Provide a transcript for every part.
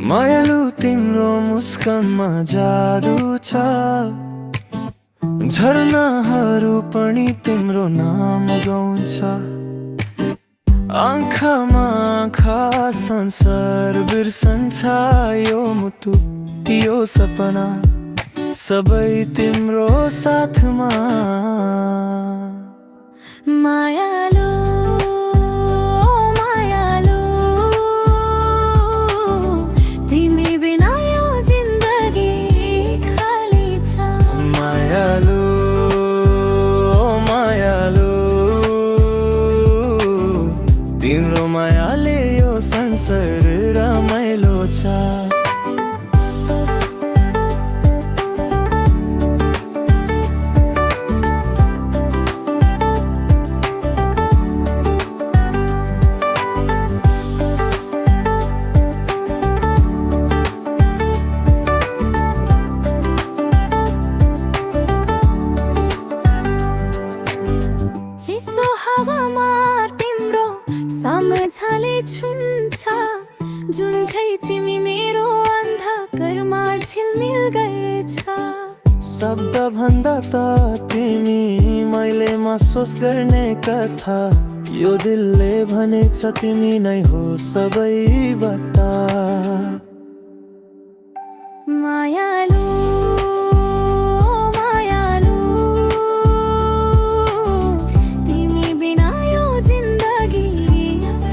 मायालु तिम्रो मुस्कानमा जादु छ, झरनाहरू पनि तिम्रो नाम गाउँछ। आँखामा आँखा संसार बिर्सन्छ, यो मुटु यो सपना सबै तिम्रो साथमा। मायालु मायालु तिमी बिना यो जिन्दगी खाली छ। मायालु मायालु तिम्रो मायाले यो संसार रमाइलो छ। चिसो हावामा तिम्रो सम्झले छुन्छ, जुन चाहिँ तिमी मेरो अन्धकारमा झिलमिल गर्छ। शब्द भन्दा त तिमी मैले महसुस गर्ने कथा, यो दिलले भनेछ तिमी नै हो सबै बता। मायालु मायालु तिमी बिना यो जिन्दगी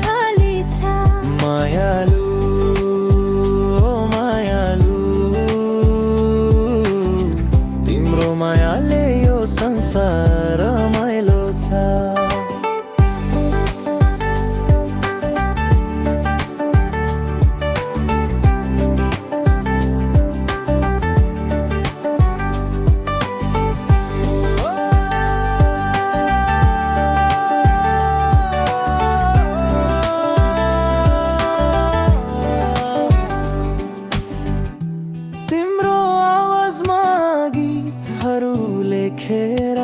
खाली छ। मायालु मायालु तिम्रो मायाले यो संसार रमाइलो छ। तिम्रो आवाजमा गीतहरू लेखेर,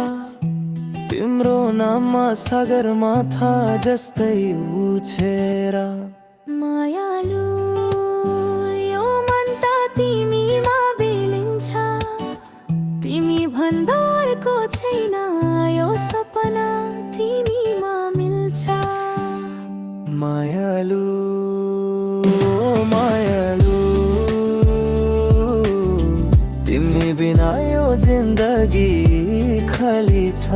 तिम्रो नाममा सागरमा था जस्तै उछेर। मायालु यो मन त तिमीमा बिलिन्छ, तिमी भन्दा अर्को छैन, यो सपना तिमीमा मिल्छ। मायालु मायालु तिमी बिना यो जिन्दगी खाली छ।